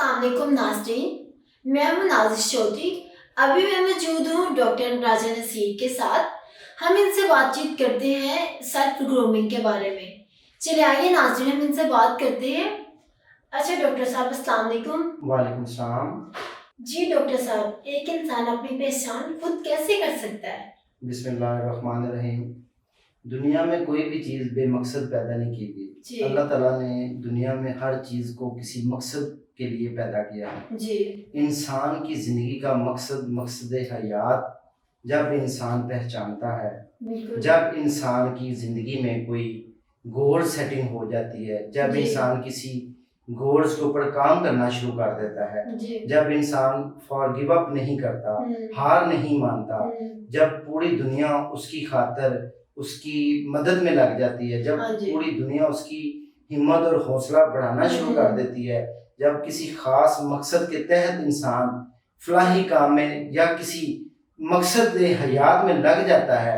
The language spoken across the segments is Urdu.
السلام علیکم ناظرین، میں ہوں نازش چودھری۔ ابھی میں موجود ہوں ڈاکٹر راجہ نصیر کے ساتھ۔ ہم ان سے بات چیت کرتے ہیں سیلف گرومنگ کے بارے میں۔ چلے آئیے ناظرین، ہم ان سے بات کرتے ہیں۔ اچھا ڈاکٹر صاحب السلام علیکم۔ وعلیکم السلام۔ جی ڈاکٹر صاحب، ایک انسان اپنی پہچان خود کیسے کر سکتا ہے؟ بسم اللہ الرحمن الرحیم۔ دنیا میں کوئی بھی چیز بے مقصد پیدا نہیں کی گئی جی۔ اللہ تعالیٰ نے دنیا میں ہر چیز کو کسی مقصد کے لیے پیدا کیا ہے۔ جی۔ انسان کی زندگی کا مقصد حیات جب انسان پہچانتا ہے، جب انسان کی زندگی میں کوئی گول سیٹنگ ہو جاتی ہے، جب انسان کسی گولز کے اوپر کام کرنا شروع کر دیتا ہے، جب انسان فارگیو اپ نہیں کرتا، ہار نہیں مانتا، جب پوری دنیا اس کی خاطر اس کی مدد میں لگ جاتی ہے، جب پوری دنیا اس کی ہمت اور حوصلہ بڑھانا شروع کر دیتی ہے، جب کسی خاص مقصد کے تحت انسان فلاحی کام میں یا کسی مقصد حیات میں لگ جاتا ہے،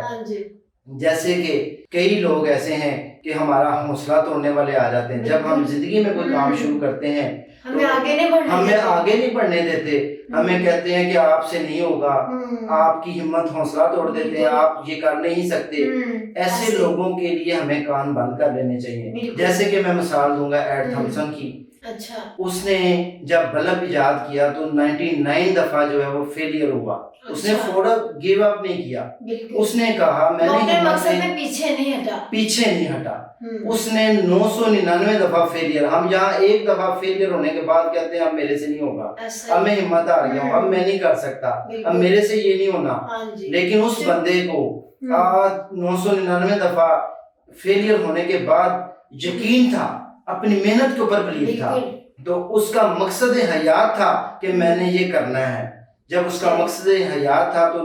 جیسے کہ کئی لوگ ایسے ہیں کہ ہمارا حوصلہ توڑنے والے آ جاتے ہیں۔ جب ہم زندگی میں کوئی کام شروع کرتے ہیں ہمیں آگے نہیں بڑھنے دیتے، ہمیں کہتے ہیں کہ آپ سے نہیں ہوگا، آپ کی ہمت حوصلہ توڑ دیتے ہیں، آپ یہ کر نہیں سکتے۔ ایسے لوگوں کے لیے ہمیں کان بند کر لینے چاہیے۔ جیسے کہ میں مثال دوں گا ایڈ تھامسن کی۔ اس نے جب بلب ایجاد کیا تو 99 دفعہ جو ہے وہ فیلئر ہوا، اس نے فوراً گیو اپ نہیں کیا، اس نے کہا میں نے پیچھے نہیں ہٹا، اس نے 999 دفعہ فیلئر۔ ہم یہاں ایک دفعہ فیلئر ہونے کے بعد کہتے ہیں اب میرے سے نہیں ہوگا، اب میں ہمت ہار گیا ہوں، اب میں نہیں کر سکتا، اب میرے سے یہ نہیں ہونا۔ لیکن اس بندے کو 999 دفعہ فیلئر ہونے کے بعد یقین تھا، اپنی محنت کے اوپر بلیو تھا، تو اس کا مقصد حیات تھا کہ میں نے یہ کرنا ہے۔ جب اس کا مقصد حیات تھا تو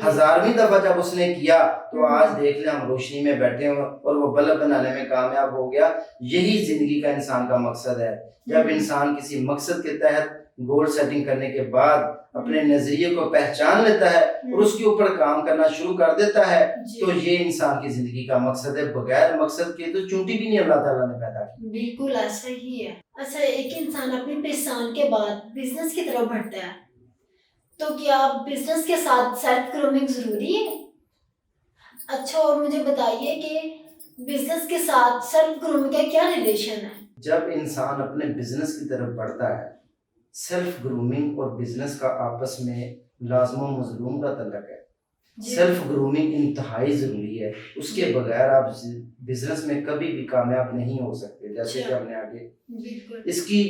1000ویں دفعہ جب اس نے کیا تو آج دیکھ لیں ہم روشنی میں بیٹھے ہیں اور وہ بلب بنانے میں کامیاب ہو گیا۔ یہی زندگی کا انسان کا مقصد ہے۔ جب انسان کسی مقصد کے تحت گول سیٹنگ کرنے کے بعد اپنے نظریے کو پہچان لیتا ہے اور اس کے اوپر کام کرنا شروع کر دیتا ہے تو یہ انسان کی زندگی کا مقصد ہے۔ بغیر مقصد کے تو چونٹی بھی نہیں اللہ تعالیٰ نے پیدا کی۔ بالکل ایسا ہی ہے۔ اچھا، ایک انسان اپنی پہچان کے بعد بزنس کی طرف بڑھتا ہے تو کیا بزنس کے ساتھ سیلف گرومنگ ضروری ہے؟ اچھا، اور مجھے بتائیے کہ بزنس کے ساتھ سیلف گرومنگ کا کیا ریلیشن ہے؟ جب انسان اپنے بزنس کی طرف بڑھتا ہے، سیلف گرومنگ اور بزنس کا آپس میں لازم و ملزوم کا تعلق ہے۔ سیلف گرومنگ انتہائی ضروری ہے، اس کے بغیر آپ بزنس میں کبھی بھی کامیاب نہیں ہو سکتے۔ جیسے کہ ہم نے آگے اس کی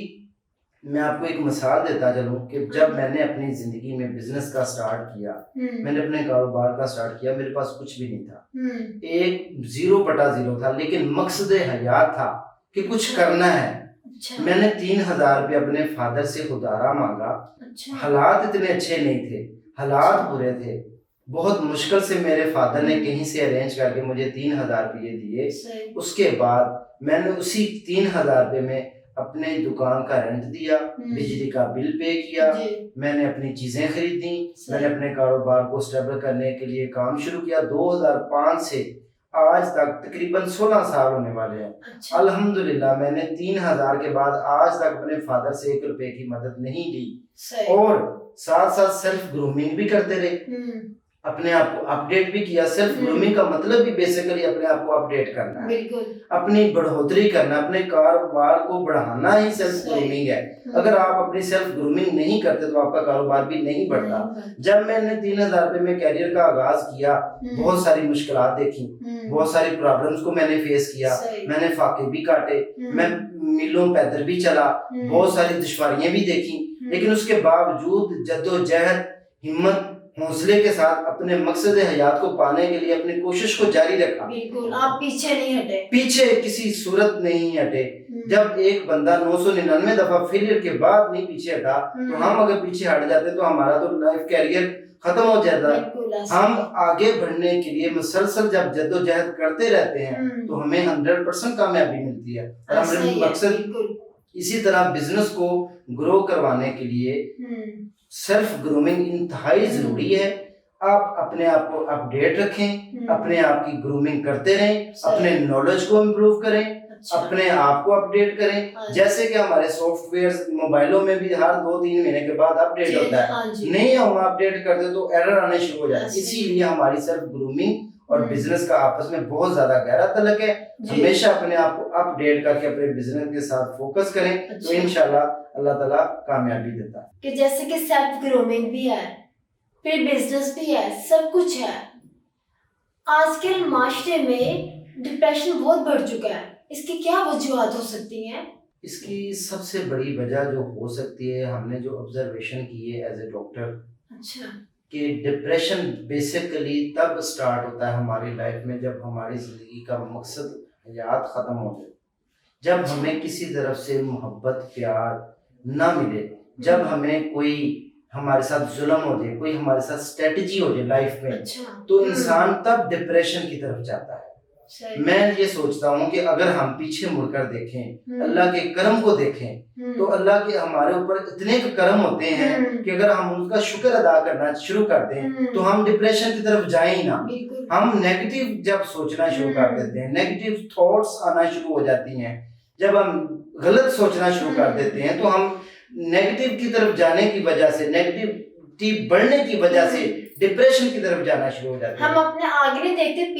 میں آپ کو ایک مثال دیتا چلوں کہ جب میں نے اپنی زندگی میں بزنس کا سٹارٹ کیا، میں نے اپنے کاروبار کا سٹارٹ کیا، میرے پاس کچھ بھی نہیں تھا، ایک 0/0 تھا، لیکن مقصد حیات تھا کہ کچھ کرنا ہے۔ میں نے 3000 روپے اپنے فادر سے ادھارا مانگا۔ حالات اتنے اچھے نہیں تھے، حالات برے تھے، بہت مشکل سے میرے فادر نے کہیں سے ارینج کر کے مجھے 3000 روپے دیے۔ اس کے بعد میں نے اسی 3000 روپے میں اپنے دکان کا رینٹ دیا، بجلی کا بل پے کیا، میں نے اپنی چیزیں خریدیں، میں نے اپنے کاروبار کو اسٹیبل کرنے کے لیے کام شروع کیا۔ 2005 سے آج تک تقریباً 16 سال ہونے والے ہیں۔ الحمدللہ میں نے 3000 کے بعد آج تک اپنے فادر سے 1 روپے کی مدد نہیں لی، اور ساتھ ساتھ سیلف گرومنگ بھی کرتے رہے، اپنے آپ کو اپڈیٹ بھی کیا۔ سیلف گرومنگ کا مطلب بھی بیسیکلی اپنے آپ کو اپڈیٹ کرنا ہے، اپنی بڑھوتری کرنا، اپنے کاروبار کو بڑھانا ہی سیلف گرومنگ ہے۔ اگر آپ اپنی سیلف گرومنگ نہیں کرتے تو آپ کا کاروبار بھی نہیں بڑھتا۔ جب میں نے 3000 روپے میں کیریئر کا آغاز کیا، بہت ساری مشکلات دیکھی، بہت ساری پرابلمز کو میں نے فیس کیا، میں نے فاقے بھی کاٹے، میں میلوں پیدل بھی چلا، بہت ساری دشواریاں بھی دیکھی، لیکن اس کے باوجود جدوجہد، ہمت، حوصلے کے ساتھ اپنے مقصد حیات کو پانے کے لیے اپنی کوشش کو جاری رکھا۔ بالکل، آپ پیچھے نہیں ہٹے، پیچھے کسی صورت نہیں ہٹے۔ جب ایک بندہ 999 دفعہ فیلئر کے بعد نہیں پیچھے ہٹا تو ہم اگر پیچھے ہٹ جاتے تو ہمارا تو لائف کیریئر ختم ہو جاتا ہے۔ ہم آگے بڑھنے کے لیے مسلسل جب جدوجہد کرتے رہتے ہیں تو ہمیں 100% کامیابی ملتی ہے۔ اور ہمارا مقصد اسی طرح بزنس کو گرو کروانے کے لیے سیلف گرومنگ انتہائی ضروری ہے۔ آپ اپنے آپ کو اپڈیٹ رکھیں، اپنے آپ کی گرومنگ کرتے رہیں، اپنے نالج کو امپروو کریں، اچھا اپنے آپ کو اپڈیٹ کریں. ہاں جی. جیسے کہ ہمارے سافٹ ویئر موبائلوں میں بھی ہر 2-3 مہینے کے بعد اپڈیٹ ہوتا ہے, ہاں جی. نہیں ہم اپڈیٹ کرتے تو ایرر آنے شروع ہو جاتے ہیں. اچھا. اسی لیے ہماری سیلف گرومنگ اور بزنس کا آپس میں بہت زیادہ گہرا تعلق ہے. جی. ہمیشہ اپنے آپ کو اپڈیٹ کر کے اپنے بزنس کے ساتھ فوکس کریں تو اچھا. انشاءاللہ اللہ تعالیٰ کامیابی دیتا ہے. کہ جیسے کہ سیلف گرومنگ بھی ہے, پھر بزنس بھی ہے, سب کچھ ہے. آج کل معاشرے میں ڈپریشن بہت بڑھ چکا ہے, اس کی کیا وجوہات ہو سکتی ہیں؟ اس کی سب سے بڑی وجہ جو ہو سکتی ہے, ہم نے جو آبزرویشن کی ہے ایز اے ڈاکٹر, اچھا کہ ڈپریشن بیسیکلی تب سٹارٹ ہوتا ہے ہماری لائف میں جب ہماری زندگی کا مقصد حیات ختم ہو جائے, جب ہمیں کسی طرف سے محبت پیار نہ ملے, جب ہمیں کوئی ہمارے ساتھ ظلم ہو جائے, کوئی ہمارے ساتھ اسٹریٹجی ہو جائے لائف میں, اچھا تو انسان تب ڈپریشن کی طرف جاتا ہے. صحیح. میں یہ سوچتا ہوں کہ اگر ہم پیچھے مڑ کر دیکھیں, اللہ کے کرم کو دیکھیں, تو اللہ کے ہمارے اوپر اتنے کرم ہوتے ہیں کہ اگر ہم ان کا شکر ادا کرنا شروع کر دیں تو ہم ڈپریشن کی طرف جائیں ہی نہ. ہم نیگیٹو جب سوچنا شروع کر دیتے ہیں, نیگیٹو تھاٹس آنا شروع ہو جاتی ہیں, جب ہم غلط سوچنا شروع کر دیتے ہیں تو ہم نیگیٹو کی طرف جانے کی وجہ سے, نیگیٹیوٹی بڑھنے کی وجہ سے ڈپریشن کی طرف جانا شروع ہو جاتے ہیں. ہم اپنے آگے نہیں دیکھتے,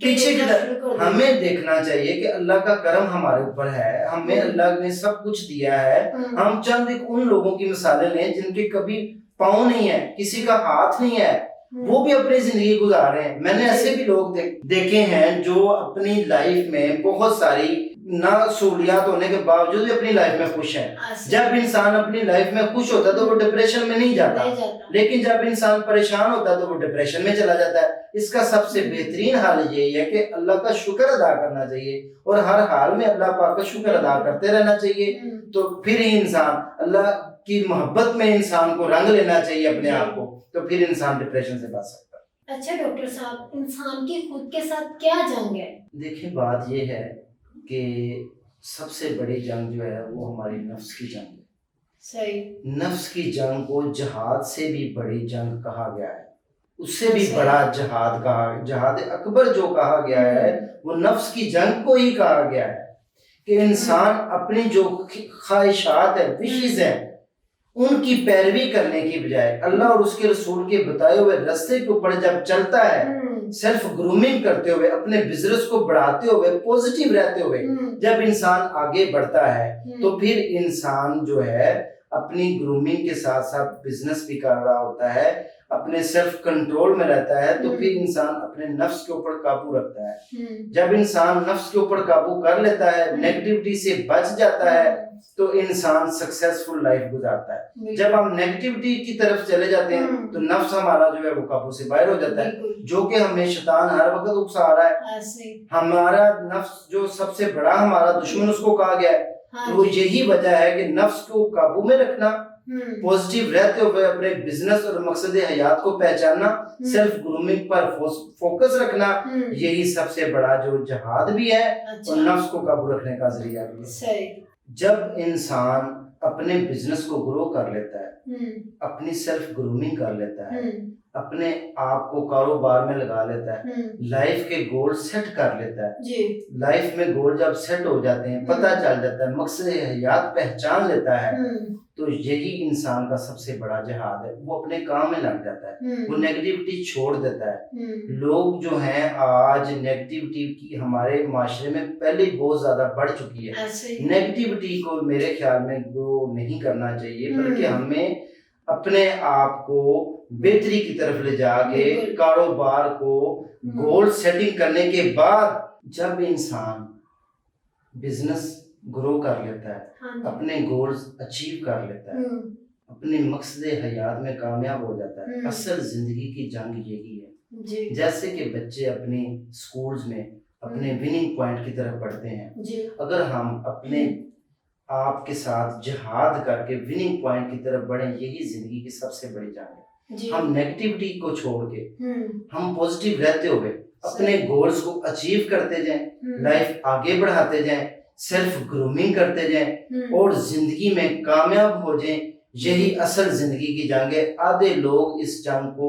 پیچھے کی طرف ہمیں دیکھنا چاہیے کہ اللہ کا کرم ہمارے اوپر ہے, ہمیں اللہ نے سب کچھ دیا ہے. ہم چند ایک ان لوگوں کی مثالیں لیں جن کے کبھی پاؤں نہیں ہے, کسی کا ہاتھ نہیں ہے, وہ بھی اپنی زندگی گزار رہے ہیں. میں نے ایسے بھی لوگ دیکھے ہیں جو اپنی لائف میں بہت ساری نہ سہولیات ہونے کے باوجود بھی اپنی لائف میں خوش ہیں. جب انسان اپنی لائف میں خوش ہوتا ہے تو وہ ڈپریشن میں نہیں جاتا, لیکن جب انسان پریشان ہوتا ہے تو وہ ڈپریشن میں چلا جاتا ہے. اس کا سب سے بہترین حل یہی ہے کہ اللہ کا شکر ادا کرنا چاہیے اور ہر حال میں اللہ پاک کا شکر ادا کرتے رہنا چاہیے. تو پھر ہی انسان اللہ کی محبت میں انسان کو رنگ لینا چاہیے اپنے آپ کو, تو پھر انسان ڈپریشن سے بچ سکتا ہے. اچھا ڈاکٹر صاحب, انسان کی خود کے ساتھ کیا جنگ ہے؟ دیکھیں بات یہ ہے کہ سب سے بڑی جنگ جو ہے وہ ہماری نفس کی جنگ ہے. صحیح. نفس کی جنگ کو جہاد سے بھی بڑی جنگ کہا گیا ہے, اس سے بھی بڑا جہاد کہا, جہاد اکبر جو کہا گیا ہے وہ نفس کی جنگ کو ہی کہا گیا ہے. کہ انسان اپنی جو خواہشات ہیں, وشز ہیں, ان کی پیروی کرنے کی بجائے اللہ اور اس کے رسول کے بتائے ہوئے راستے کے اوپر جب چلتا ہے, سیلف گرومنگ کرتے ہوئے, اپنے بزنس کو بڑھاتے ہوئے, پوزیٹیو رہتے ہوئے جب انسان آگے بڑھتا ہے تو پھر انسان جو ہے اپنی گرومنگ کے ساتھ ساتھ بزنس بھی کر رہا ہوتا ہے, اپنے سیلف کنٹرول میں رہتا ہے, تو پھر انسان اپنے نفس کے اوپر قابو رکھتا ہے. جب انسان نفس کے اوپر قابو کر لیتا ہے, نیگیٹیوٹی سے بچ جاتا ہے, تو انسان سکسیسفل لائف گزارتا ہے. جب ہم نیگیٹیوٹی کی طرف چلے جاتے ہیں تو نفس ہمارا جو ہے وہ قابو سے باہر ہو جاتا ہے, جو کہ ہمیں شیطان ہر وقت اکسا رہا ہے. ہمارا نفس جو سب سے بڑا ہمارا دشمن اس کو کہا گیا ہے, تو یہی وجہ ہے کہ نفس کو قابو میں رکھنا, پوزیٹیو رہتے ہوئے اپنے بزنس اور مقصد حیات کو پہچاننا, سیلف گرومنگ پر فوکس رکھنا, یہی سب سے بڑا جو جہاد بھی ہے اور نفس کو قابو رکھنے کا ذریعہ بھی ہے. جب انسان اپنے بزنس کو گرو کر لیتا ہے, اپنی سیلف گرومنگ کر لیتا ہے, اپنے آپ کو کاروبار میں لگا لیتا ہے, لائف کے گول سیٹ کر لیتا ہے, لائف میں گول جب سیٹ ہو جاتے ہیں, پتہ چل جاتا ہے, مقصد حیات پہچان لیتا ہے, تو یہی انسان کا سب سے بڑا جہاد ہے. وہ اپنے کام میں لگ جاتا ہے, وہ نیگیٹیوٹی چھوڑ دیتا ہے. لوگ جو ہیں آج نیگیٹیوٹی کی ہمارے معاشرے میں پہلے بہت زیادہ بڑھ چکی ہے. نیگیٹیوٹی کو میرے خیال میں گرو نہیں کرنا چاہیے, بلکہ ہمیں اپنے آپ کو بہتری کی طرف لے جا کے کاروبار کو گول سیٹنگ کرنے کے بعد جب انسان بزنس گرو کر لیتا ہے, اپنے گولز اچیو کر لیتا ہے, اپنے مقصد حیات میں کامیاب ہو جاتا ہے, اصل زندگی کی جنگ یہی ہے. جیسے کہ بچے اپنے سکولز میں اپنے وننگ پوائنٹ کی طرف بڑھتے ہیں, اگر ہم اپنے آپ کے ساتھ جہاد کر کے وننگ پوائنٹ کی طرف بڑھیں, یہی زندگی کی سب سے بڑی جنگ ہے. ہم نیگیٹیوٹی کو چھوڑ کے ہم پوزیٹیو رہتے ہوئے اپنے گولز کو اچیو کرتے جائیں, لائف آگے بڑھاتے جائیں, سیلف گرومنگ کرتے جائیں اور زندگی میں کامیاب ہو جائیں, یہی اصل زندگی کی جنگ ہے. آدھے لوگ اس جنگ کو